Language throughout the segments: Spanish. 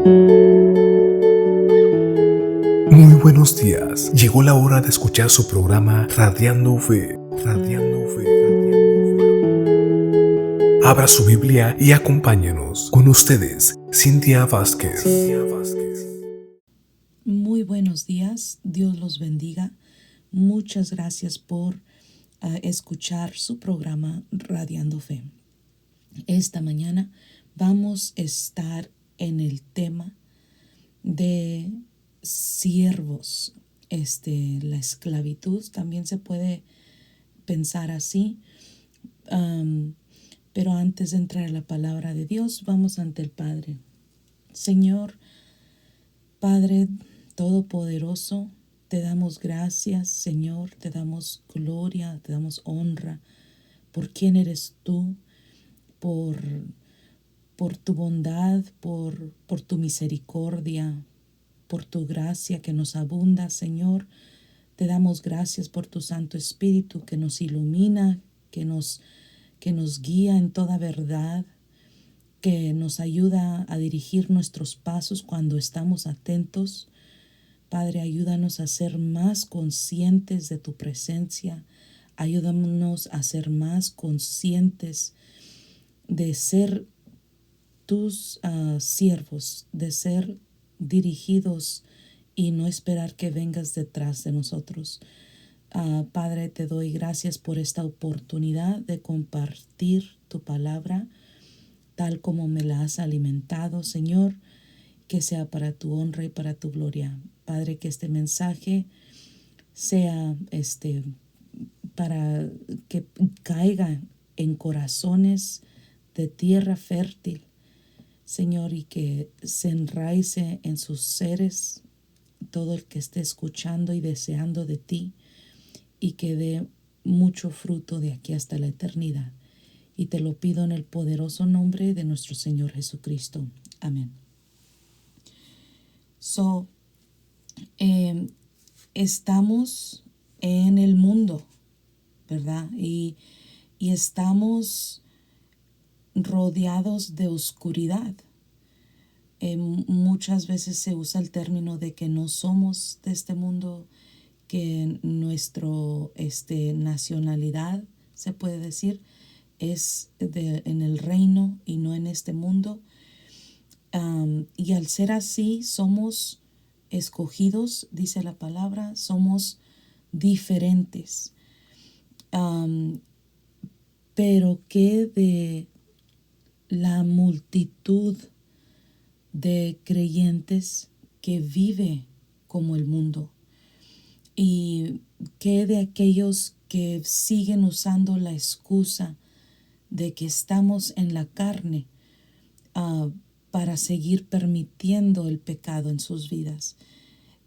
Muy buenos días. Llegó la hora de escuchar su programa Radiando Fe. Radiando Fe. Radiando Fe. Abra su Biblia y acompáñenos. Con ustedes, Cintia Vázquez. Muy buenos días. Dios los bendiga. Muchas gracias por escuchar su programa Radiando Fe. Esta mañana vamos a estar en el tema de siervos. La esclavitud también se puede pensar así. Pero antes de entrar a la palabra de Dios, vamos ante el Padre. Señor, Padre Todopoderoso, te damos gracias, Señor, te damos gloria, te damos honra por quién eres tú, por tu bondad, por tu misericordia, por tu gracia que nos abunda, Señor. Te damos gracias por tu Santo Espíritu que nos ilumina, que nos guía en toda verdad, que nos ayuda a dirigir nuestros pasos cuando estamos atentos. Padre, ayúdanos a ser más conscientes de tu presencia. Ayúdanos a ser más conscientes de ser tus siervos, de ser dirigidos y no esperar que vengas detrás de nosotros. Padre, te doy gracias por esta oportunidad de compartir tu palabra tal como me la has alimentado, Señor, que sea para tu honra y para tu gloria. Padre, que este mensaje sea para que caiga en corazones de tierra fértil, Señor, y que se enraice en sus seres todo el que esté escuchando y deseando de ti, y que dé mucho fruto de aquí hasta la eternidad. Y te lo pido en el poderoso nombre de nuestro Señor Jesucristo. Amén. Estamos en el mundo, ¿verdad? Y estamos rodeados de oscuridad. Muchas veces se usa el término de que no somos de este mundo, que nuestro nacionalidad, se puede decir, es en el reino y no en este mundo. Y al ser así, somos escogidos, dice la palabra, somos diferentes. Pero ¿qué de la multitud de creyentes que vive como el mundo? ¿Y qué de aquellos que siguen usando la excusa de que estamos en la carne para seguir permitiendo el pecado en sus vidas?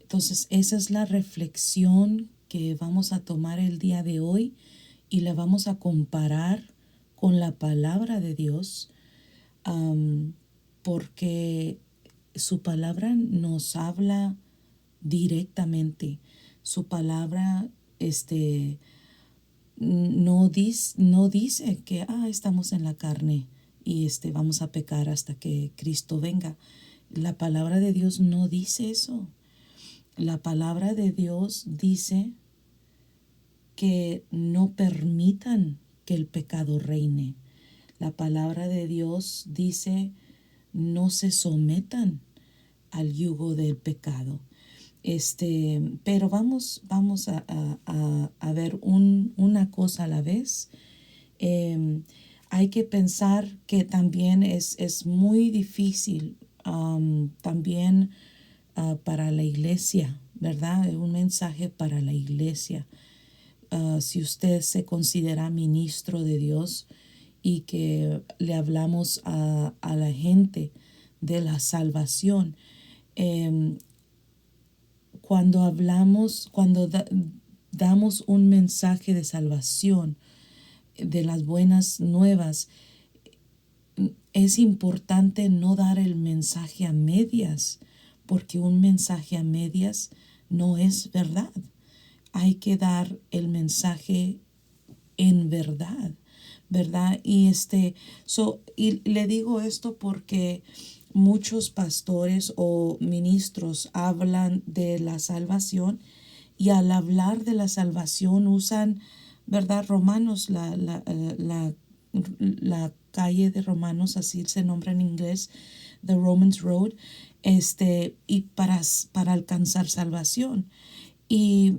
Entonces, esa es la reflexión que vamos a tomar el día de hoy y la vamos a comparar con la palabra de Dios, porque su palabra nos habla directamente. Su palabra no dice que estamos en la carne y vamos a pecar hasta que Cristo venga. La palabra de Dios no dice eso. La palabra de Dios dice que no permitan que el pecado reine. La palabra de Dios dice no se sometan al yugo del pecado. Pero vamos a ver una cosa a la vez. Hay que pensar que también es muy difícil también para la iglesia, ¿verdad? Un mensaje para la iglesia. Si usted se considera ministro de Dios y que le hablamos a la gente de la salvación, cuando damos un mensaje de salvación, de las buenas nuevas, es importante no dar el mensaje a medias, porque un mensaje a medias no es verdad. Hay que dar el mensaje en verdad, ¿verdad? Y le digo esto porque muchos pastores o ministros hablan de la salvación y al hablar de la salvación usan, ¿verdad? Romanos, la calle de Romanos, así se nombra en inglés, The Romans Road, y para alcanzar salvación. Y,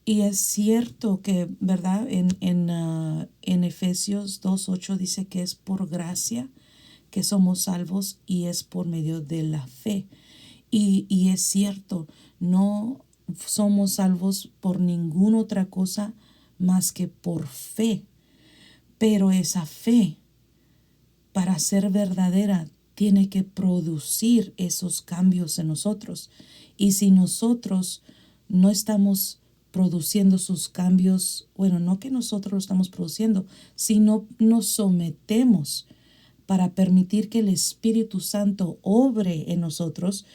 y es cierto que, ¿verdad? En Efesios 2:8 dice que es por gracia que somos salvos y es por medio de la fe. Y es cierto, no somos salvos por ninguna otra cosa más que por fe. Pero esa fe, para ser verdadera, tiene que producir esos cambios en nosotros. Y si nosotros no estamos produciendo sus cambios, bueno, no que nosotros lo estamos produciendo, sino nos sometemos para permitir que el Espíritu Santo obre en nosotros,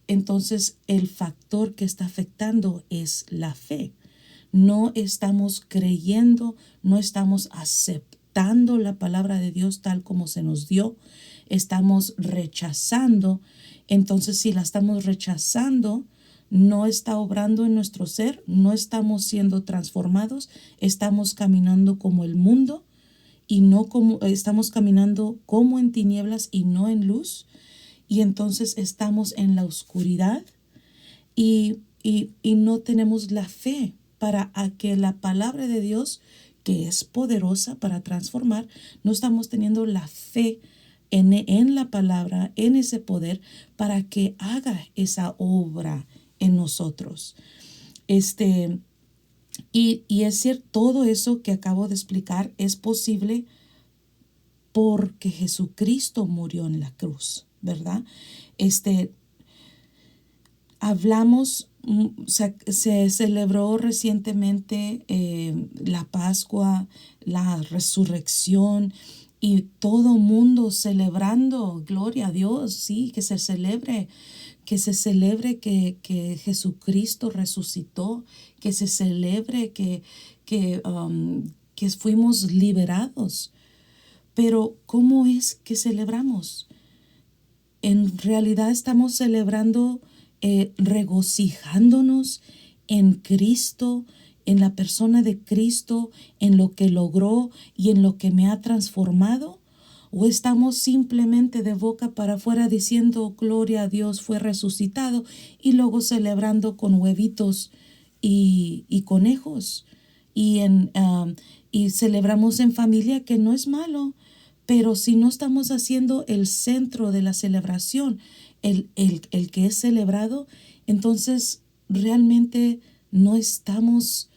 entonces el factor que está afectando es la fe. No estamos creyendo, no estamos aceptando la palabra de Dios tal como se nos dio, estamos rechazando. Entonces, si la estamos rechazando, no está obrando en nuestro ser, no estamos siendo transformados, estamos caminando como el mundo y no como estamos caminando como en tinieblas y no en luz. Y entonces estamos en la oscuridad y no tenemos la fe para a que la palabra de Dios, que es poderosa para transformar, no estamos teniendo la fe en la palabra, en ese poder, para que haga esa obra en nosotros. Y es cierto, todo eso que acabo de explicar es posible porque Jesucristo murió en la cruz, ¿verdad? Hablamos, se celebró recientemente la Pascua, la resurrección y todo mundo celebrando, gloria a Dios, sí, que se celebre que Jesucristo resucitó, que se celebre que fuimos liberados. Pero ¿cómo es que celebramos? En realidad estamos celebrando regocijándonos en Cristo, en la persona de Cristo, en lo que logró y en lo que me ha transformado. ¿O estamos simplemente de boca para afuera diciendo gloria a Dios, fue resucitado, y luego celebrando con huevitos y conejos? Y celebramos en familia, que no es malo, pero si no estamos haciendo el centro de la celebración, el que es celebrado, entonces realmente no estamos,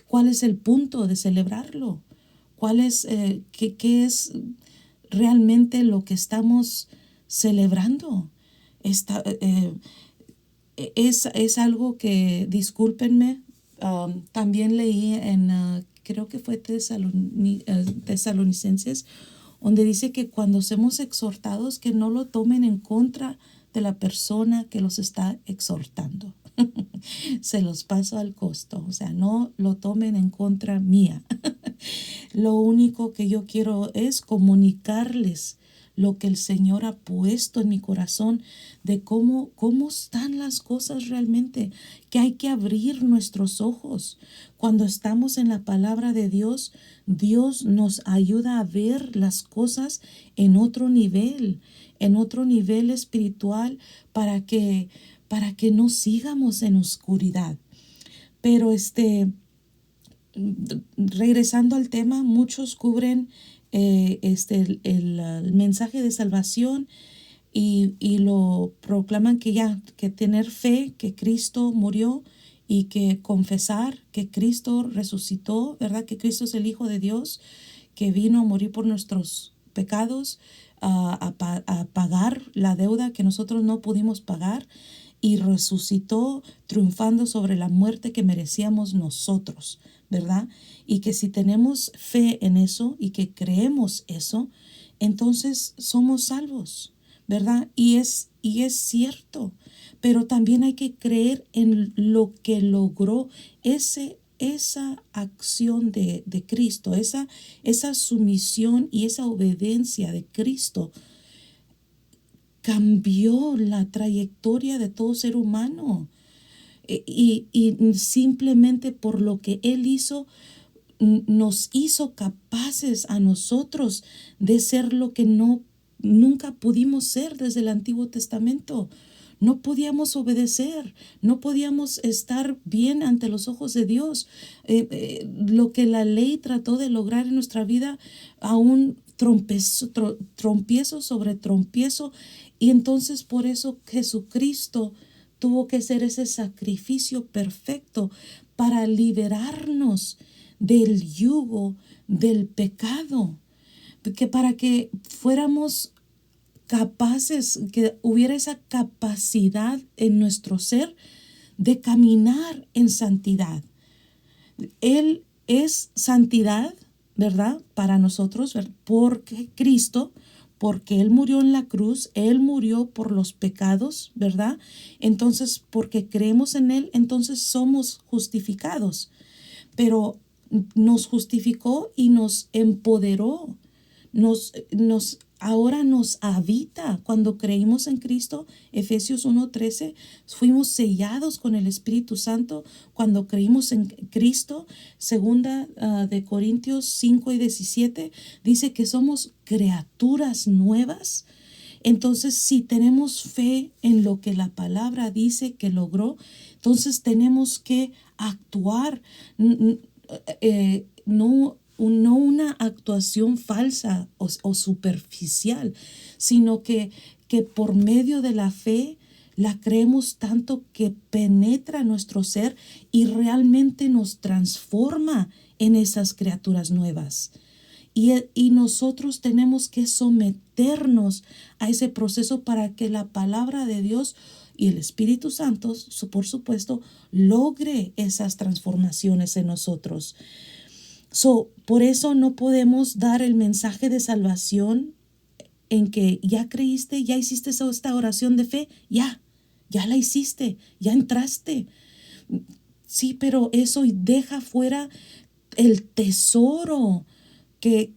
¿cuál es el punto de celebrarlo? ¿Cuál es, qué es realmente lo que estamos celebrando? Es algo que, discúlpenme, también leí en, creo que fue Tesalonicenses, donde dice que cuando somos exhortados, que no lo tomen en contra de la persona que los está exhortando. Se los paso al costo, o sea, no lo tomen en contra mía. Lo único que yo quiero es comunicarles lo que el Señor ha puesto en mi corazón de cómo están las cosas realmente, que hay que abrir nuestros ojos. Cuando estamos en la palabra de Dios, Dios nos ayuda a ver las cosas en otro nivel espiritual, para que no sigamos en oscuridad. Pero regresando al tema, muchos cubren el mensaje de salvación y lo proclaman que tener fe, que Cristo murió, y que confesar que Cristo resucitó, ¿verdad? Que Cristo es el Hijo de Dios, que vino a morir por nuestros pecados, a pagar la deuda que nosotros no pudimos pagar, y resucitó triunfando sobre la muerte que merecíamos nosotros, ¿verdad? Y que si tenemos fe en eso y que creemos eso, entonces somos salvos, ¿verdad? Y es cierto, pero también hay que creer en lo que logró esa acción de Cristo, esa sumisión y esa obediencia de Cristo. cambió la trayectoria de todo ser humano. Y simplemente por lo que Él hizo, nos hizo capaces a nosotros de ser lo que nunca pudimos ser desde el Antiguo Testamento. No podíamos obedecer, no podíamos estar bien ante los ojos de Dios. Lo que la ley trató de lograr en nuestra vida, aún trompiezo sobre trompiezo. Y entonces por eso Jesucristo tuvo que ser ese sacrificio perfecto para liberarnos del yugo del pecado, para que fuéramos capaces, que hubiera esa capacidad en nuestro ser de caminar en santidad. Él es santidad, ¿verdad? Para nosotros, ¿verdad? Porque Cristo, porque Él murió en la cruz, Él murió por los pecados, ¿verdad? Entonces, porque creemos en Él, entonces somos justificados. Pero nos justificó y nos empoderó, ahora nos habita. Cuando creímos en Cristo, Efesios 1:13, fuimos sellados con el Espíritu Santo. Cuando creímos en Cristo, segunda de Corintios 5:17, dice que somos criaturas nuevas. Entonces, si tenemos fe en lo que la palabra dice que logró, entonces tenemos que actuar, no una actuación falsa o superficial, sino que por medio de la fe la creemos tanto que penetra nuestro ser y realmente nos transforma en esas criaturas nuevas. Y nosotros tenemos que someternos a ese proceso para que la palabra de Dios y el Espíritu Santo, por supuesto, logre esas transformaciones en nosotros. Por eso no podemos dar el mensaje de salvación en que ya creíste, ya hiciste esta oración de fe, ya la hiciste, ya entraste. Sí, pero eso deja fuera el tesoro que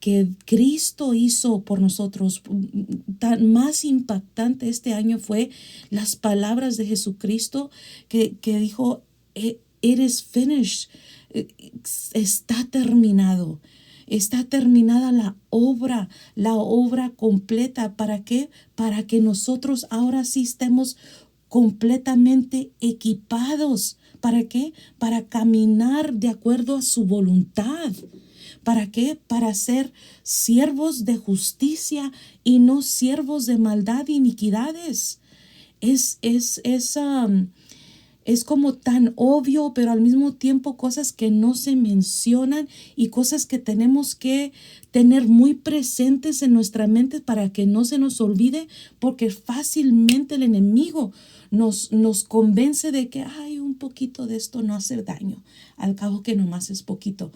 Cristo hizo por nosotros. Tan más impactante este año fue las palabras de Jesucristo que dijo, it is finished, está terminado. Está terminada la obra completa. ¿Para qué? Para que nosotros ahora sí estemos completamente equipados. ¿Para qué? Para caminar de acuerdo a su voluntad. ¿Para qué? Para ser siervos de justicia y no siervos de maldad e iniquidades. Es como tan obvio, pero al mismo tiempo cosas que no se mencionan y cosas que tenemos que tener muy presentes en nuestra mente para que no se nos olvide, porque fácilmente el enemigo nos convence de que un poquito de esto no hace daño, al cabo que nomás es poquito.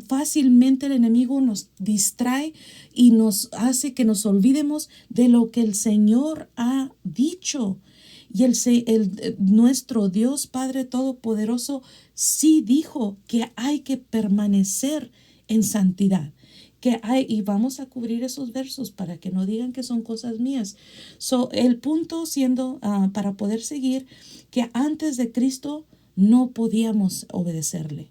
Fácilmente el enemigo nos distrae y nos hace que nos olvidemos de lo que el Señor ha dicho. Y nuestro Dios Padre Todopoderoso sí dijo que hay que permanecer en santidad. Y vamos a cubrir esos versos para que no digan que son cosas mías. El punto siendo, para poder seguir, que antes de Cristo no podíamos obedecerle.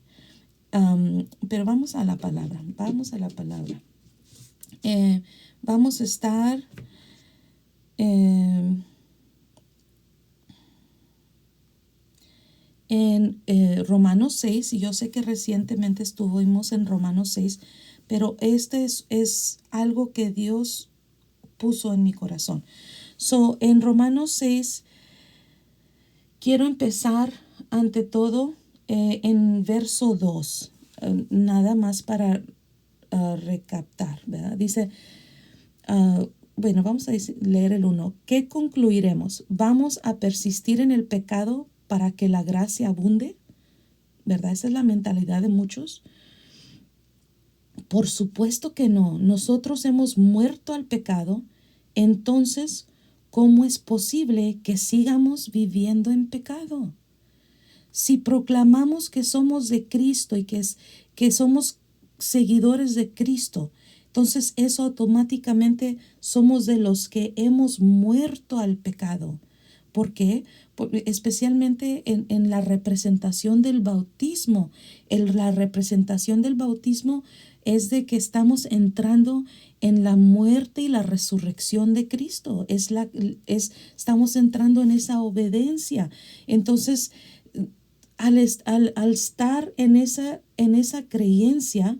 Pero vamos a la palabra. Vamos a estar en Romanos 6, y yo sé que recientemente estuvimos en Romanos 6, pero este es algo que Dios puso en mi corazón. En Romanos 6, quiero empezar ante todo en verso 2, nada más para recaptar, ¿verdad? Dice, vamos a leer el 1. ¿Qué concluiremos? ¿Vamos a persistir en el pecado para que la gracia abunde? ¿Verdad? Esa es la mentalidad de muchos. Por supuesto que no. Nosotros hemos muerto al pecado. Entonces, ¿cómo es posible que sigamos viviendo en pecado? Si proclamamos que somos de Cristo y que somos seguidores de Cristo, Entonces eso automáticamente somos de los que hemos muerto al pecado. ¿Por qué? Especialmente en la representación del bautismo. La representación del bautismo es de que estamos entrando en la muerte y la resurrección de Cristo. Estamos entrando en esa obediencia. Entonces, al estar en esa creencia,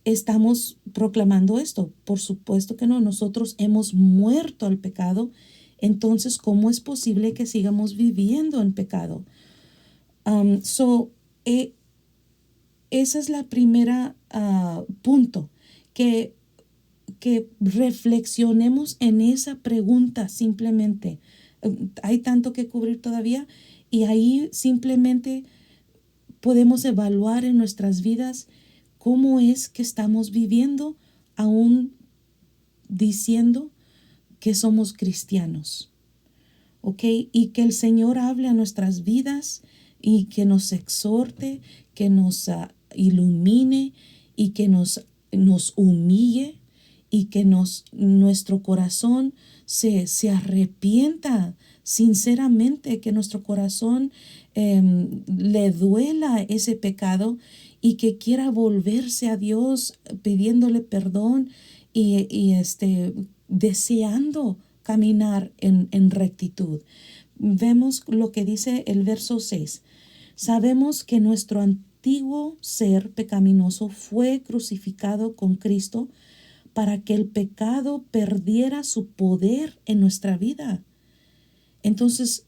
estamos proclamando esto. Por supuesto que no, nosotros hemos muerto al pecado. Entonces, ¿cómo es posible que sigamos viviendo en pecado? Esa es la primera punto, que reflexionemos en esa pregunta simplemente. Hay tanto que cubrir todavía y ahí simplemente podemos evaluar en nuestras vidas cómo es que estamos viviendo aún diciendo que somos cristianos. ¿Ok? Y que el Señor hable a nuestras vidas y que nos exhorte, que nos ilumine y que nos humille y que nuestro corazón se arrepienta sinceramente, que nuestro corazón le duela ese pecado y que quiera volverse a Dios pidiéndole perdón y deseando caminar en rectitud. Vemos lo que dice el verso 6. Sabemos que nuestro antiguo ser pecaminoso fue crucificado con Cristo para que el pecado perdiera su poder en nuestra vida. Entonces,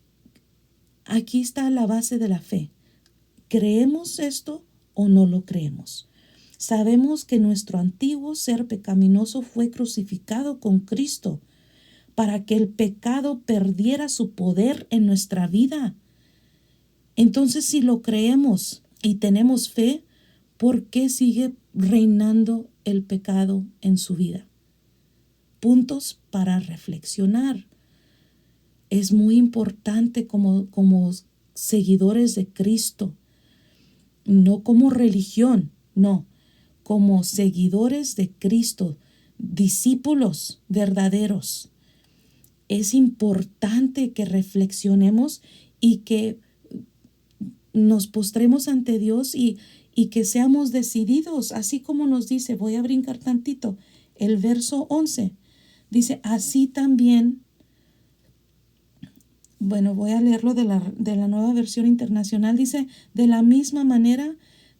aquí está la base de la fe. ¿Creemos esto o no lo creemos? Sabemos que nuestro antiguo ser pecaminoso fue crucificado con Cristo para que el pecado perdiera su poder en nuestra vida. Entonces, si lo creemos y tenemos fe, ¿por qué sigue reinando el pecado en su vida? Puntos para reflexionar. Es muy importante como seguidores de Cristo, no como religión, no, como seguidores de Cristo, discípulos verdaderos. Es importante que reflexionemos y que nos postremos ante Dios y que seamos decididos, así como nos dice, voy a brincar tantito, el verso 11, dice, así también, bueno, voy a leerlo de la Nueva Versión Internacional, dice, de la misma manera,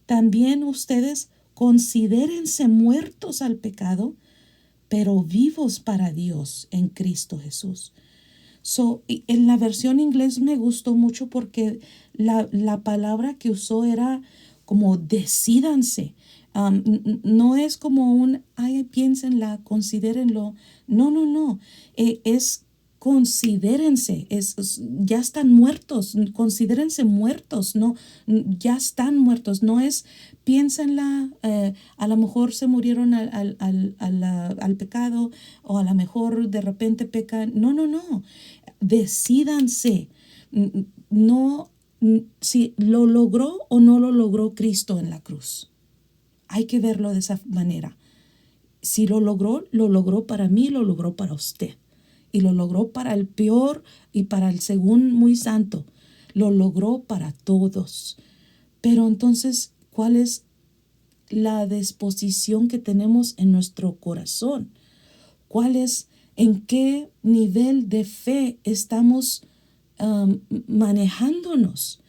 también ustedes considérense muertos al pecado, pero vivos para Dios en Cristo Jesús. En la versión inglés me gustó mucho porque la palabra que usó era como decídanse. No es como piénsenla, considérenlo. No. Es considérense, ya están muertos, considérense muertos, no, ya están muertos, no es piénsenla, a lo mejor se murieron al pecado o a lo mejor de repente pecan, no, decídanse, no, si lo logró o no lo logró Cristo en la cruz, hay que verlo de esa manera. Si lo logró para mí, lo logró para usted. Y lo logró para el peor y para el según muy santo. Lo logró para todos. Pero entonces, ¿cuál es la disposición que tenemos en nuestro corazón? ¿En qué nivel de fe estamos manejándonos?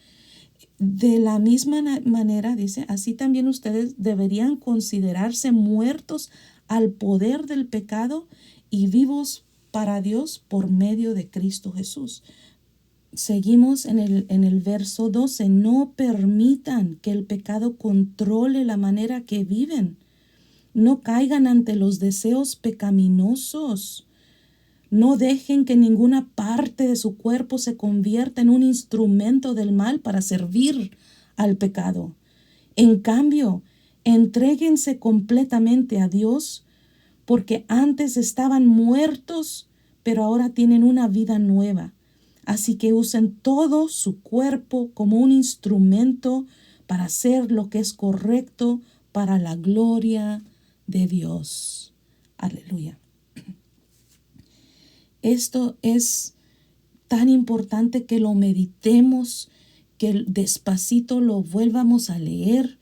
De la misma manera, dice, así también ustedes deberían considerarse muertos al poder del pecado y vivos para Dios por medio de Cristo Jesús. Seguimos en el verso 12. No permitan que el pecado controle la manera que viven. No caigan ante los deseos pecaminosos. No dejen que ninguna parte de su cuerpo se convierta en un instrumento del mal para servir al pecado. En cambio, entréguense completamente a Dios, porque antes estaban muertos, pero ahora tienen una vida nueva. Así que usen todo su cuerpo como un instrumento para hacer lo que es correcto para la gloria de Dios. Aleluya. Esto es tan importante que lo meditemos, que despacito lo vuelvamos a leer,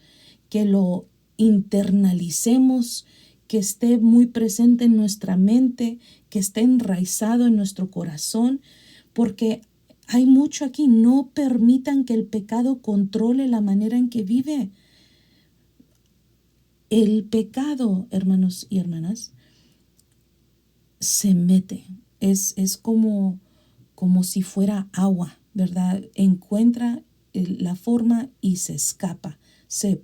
que lo internalicemos, que esté muy presente en nuestra mente, que esté enraizado en nuestro corazón, porque hay mucho aquí. No permitan que el pecado controle la manera en que vive. El pecado, hermanos y hermanas, se mete. Es como si fuera agua, ¿verdad? Encuentra la forma y se escapa, se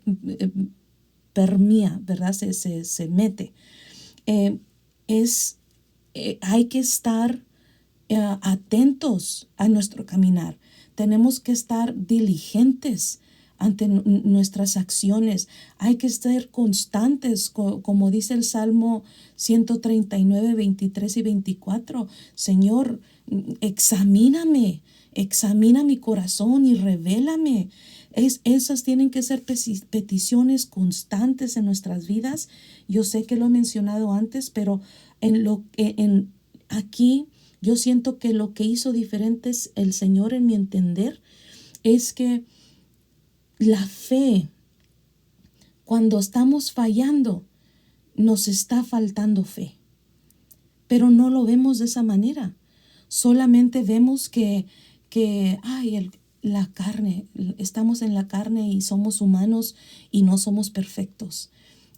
permea, ¿verdad? Se mete. Eh, hay que estar atentos a nuestro caminar. Tenemos que estar diligentes ante nuestras acciones. Hay que ser constantes, como dice el Salmo 139, 23 y 24. Señor, examíname, examina mi corazón y revélame. Esas tienen que ser peticiones constantes en nuestras vidas. Yo sé que lo he mencionado antes, pero aquí yo siento que lo que hizo diferente es el Señor, en mi entender, es que la fe, cuando estamos fallando, nos está faltando fe, pero no lo vemos de esa manera. Solamente vemos que la carne, estamos en la carne y somos humanos y no somos perfectos.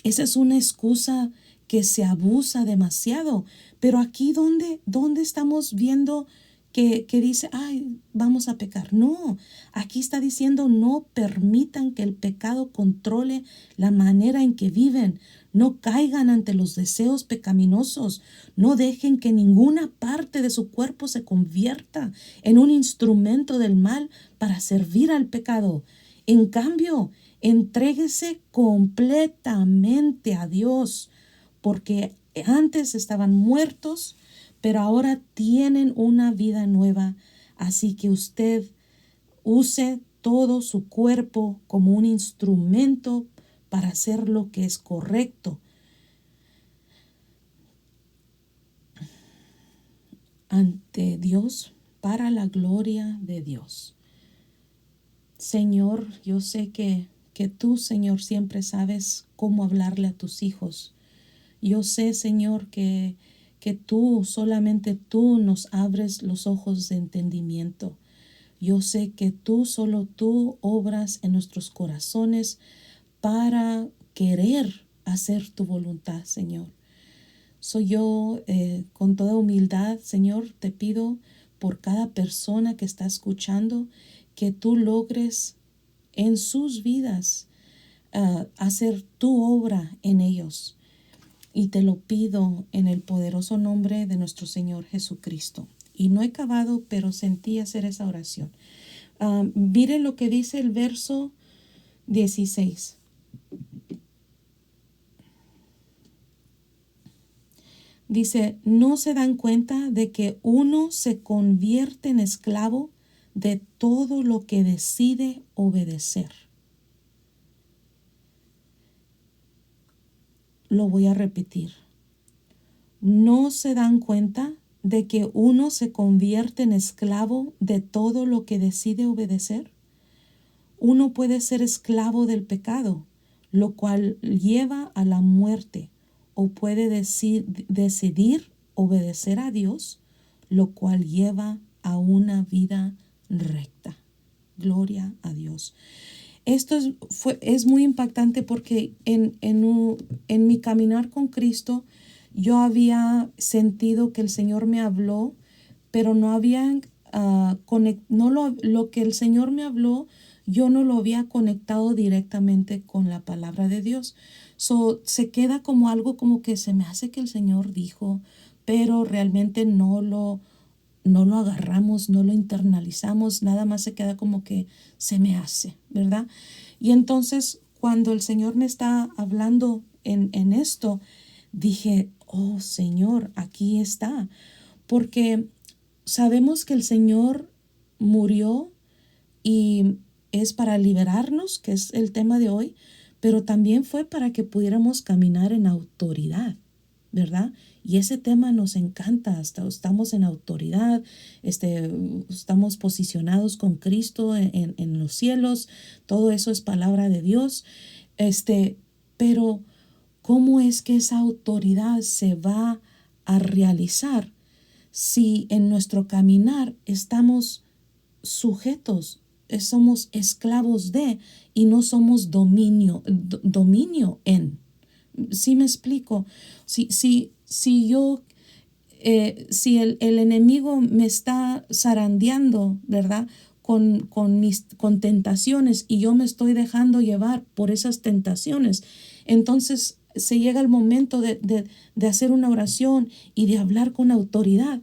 Esa es una excusa que se abusa demasiado. Pero aquí, ¿dónde estamos viendo que dice, vamos a pecar? No, aquí está diciendo, no permitan que el pecado controle la manera en que viven. No caigan ante los deseos pecaminosos. No dejen que ninguna parte de su cuerpo se convierta en un instrumento del mal para servir al pecado. En cambio, entréguese completamente a Dios, porque antes estaban muertos, pero ahora tienen una vida nueva. Así que usted use todo su cuerpo como un instrumento para hacer lo que es correcto ante Dios, para la gloria de Dios. Señor, yo sé que tú, Señor, siempre sabes cómo hablarle a tus hijos. Yo sé, Señor, que solamente tú nos abres los ojos de entendimiento. Yo sé que solo tú obras en nuestros corazones para querer hacer tu voluntad, Señor. Soy yo, con toda humildad, Señor, te pido por cada persona que está escuchando, que tú logres en sus vidas hacer tu obra en ellos. Y te lo pido en el poderoso nombre de nuestro Señor Jesucristo. Y no he acabado, pero sentí hacer esa oración. Mire lo que dice el verso 16. Dice, ¿no se dan cuenta de que uno se convierte en esclavo de todo lo que decide obedecer? Lo voy a repetir. ¿No se dan cuenta de que uno se convierte en esclavo de todo lo que decide obedecer? Uno puede ser esclavo del pecado, lo cual lleva a la muerte, o puede decidir obedecer a Dios, lo cual lleva a una vida recta. Gloria a Dios. Esto es muy impactante porque en mi caminar con Cristo yo había sentido que el Señor me habló, pero no había lo que el Señor me habló, yo no lo había conectado directamente con la palabra de Dios. Se queda como algo como que se me hace que el Señor dijo, pero realmente no lo agarramos, no lo internalizamos, nada más se queda como que se me hace, ¿verdad? Y entonces cuando el Señor me está hablando en esto, dije, oh Señor, aquí está, porque sabemos que el Señor murió y es para liberarnos, que es el tema de hoy, pero también fue para que pudiéramos caminar en autoridad, ¿verdad? Y ese tema nos encanta, hasta estamos en autoridad, estamos posicionados con Cristo en los cielos, todo eso es palabra de Dios, pero ¿cómo es que esa autoridad se va a realizar si en nuestro caminar estamos sujetos, somos esclavos de y no somos dominio en? ¿Sí me explico? Si yo, si el enemigo me está zarandeando, ¿verdad? Con tentaciones y yo me estoy dejando llevar por esas tentaciones, entonces se llega el momento de hacer una oración y de hablar con autoridad.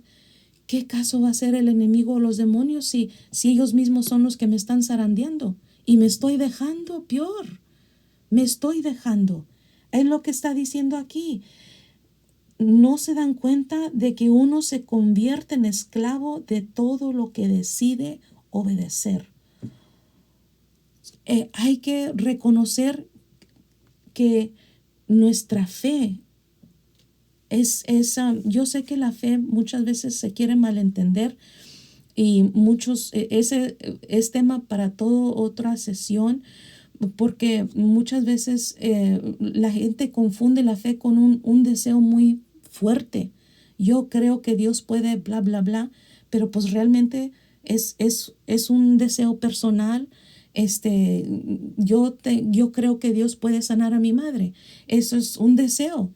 ¿Qué caso va a hacer el enemigo o los demonios si ellos mismos son los que me están zarandeando? Y me estoy dejando peor, me estoy dejando. Es lo que está diciendo aquí. No se dan cuenta de que uno se convierte en esclavo de todo lo que decide obedecer. Hay que reconocer que nuestra fe yo sé que la fe muchas veces se quiere malentender y ese es tema para toda otra sesión, porque muchas veces la gente confunde la fe con un deseo muy fuerte. Yo creo que Dios puede, bla, bla, bla, pero pues realmente es un deseo personal. Yo creo que Dios puede sanar a mi madre. Eso es un deseo.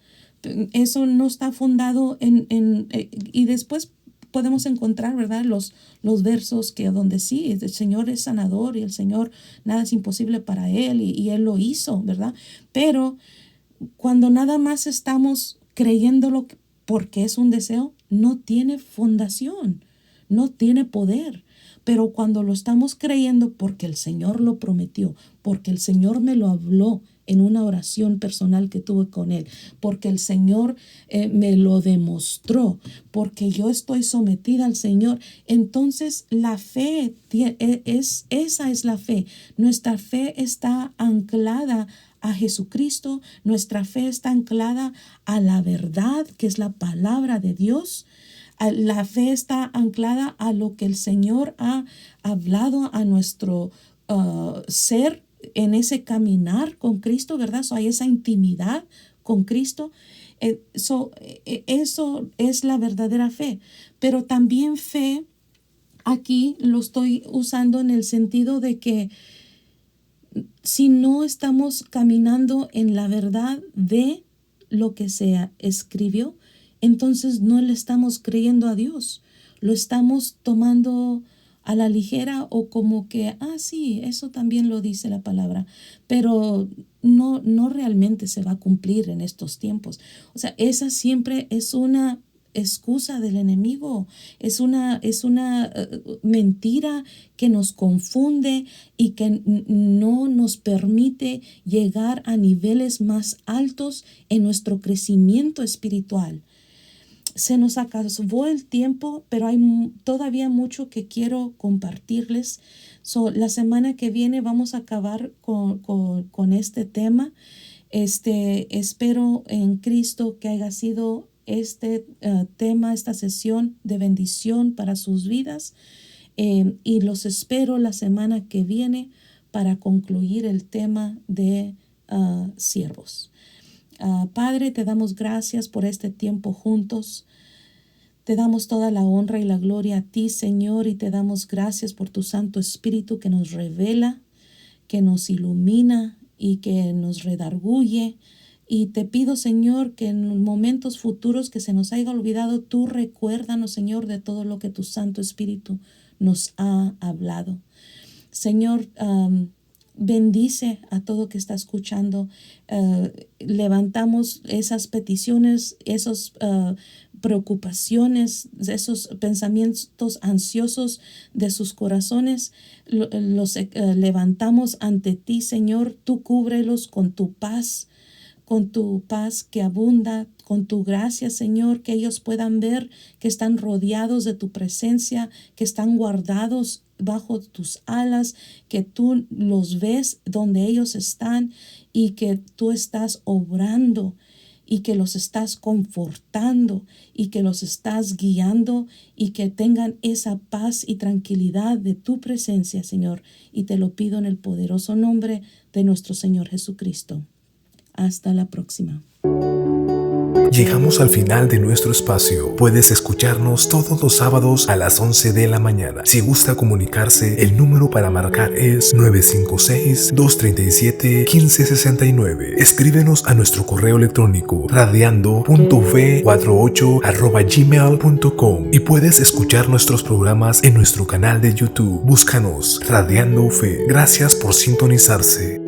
Eso no está fundado y después podemos encontrar, ¿verdad? Los versos donde sí, el Señor es sanador y el Señor nada es imposible para Él y Él lo hizo, ¿verdad? Pero cuando nada más estamos creyéndolo porque es un deseo, no tiene fundación, no tiene poder. Pero cuando lo estamos creyendo porque el Señor lo prometió, porque el Señor me lo habló en una oración personal que tuve con Él, porque el Señor me lo demostró, porque yo estoy sometida al Señor, entonces la fe, esa es la fe. Nuestra fe está anclada a Jesucristo, nuestra fe está anclada a la verdad, que es la palabra de Dios. La fe está anclada a lo que el Señor ha hablado a nuestro ser en ese caminar con Cristo, ¿verdad? Hay esa intimidad con Cristo. Eso es la verdadera fe. Pero también fe, aquí lo estoy usando en el sentido de que si no estamos caminando en la verdad de lo que se escribió, entonces no le estamos creyendo a Dios. Lo estamos tomando a la ligera o como que, sí, eso también lo dice la palabra, pero no realmente se va a cumplir en estos tiempos. O sea, esa siempre es una excusa del enemigo, es una mentira que nos confunde y que no nos permite llegar a niveles más altos en nuestro crecimiento espiritual. Se nos acabó el tiempo, pero hay todavía mucho que quiero compartirles. La semana que viene vamos a acabar con este tema. Espero en Cristo que haya sido tema, esta sesión de bendición para sus vidas. Y los espero la semana que viene para concluir el tema de siervos. Padre, te damos gracias por este tiempo juntos. Te damos toda la honra y la gloria a ti, Señor, y te damos gracias por tu Santo Espíritu que nos revela, que nos ilumina y que nos redarguye. Y te pido, Señor, que en momentos futuros que se nos haya olvidado, tú recuérdanos, Señor, de todo lo que tu Santo Espíritu nos ha hablado. Señor, bendice a todo que está escuchando. Levantamos esas peticiones, esas preocupaciones, esos pensamientos ansiosos de sus corazones. Los levantamos ante ti, Señor. Tú cúbrelos con tu paz que abunda, con tu gracia, Señor, que ellos puedan ver que están rodeados de tu presencia, que están guardados bajo tus alas, que tú los ves donde ellos están y que tú estás obrando y que los estás confortando y que los estás guiando y que tengan esa paz y tranquilidad de tu presencia, Señor. Y te lo pido en el poderoso nombre de nuestro Señor Jesucristo. Hasta la próxima. Llegamos al final de nuestro espacio. Puedes escucharnos todos los sábados a las 11 de la mañana. Si gusta comunicarse, el número para marcar es 956-237-1569. Escríbenos a nuestro correo electrónico radiando.fe48@gmail.com y puedes escuchar nuestros programas en nuestro canal de YouTube. Búscanos Radiando Fe. Gracias por sintonizarse.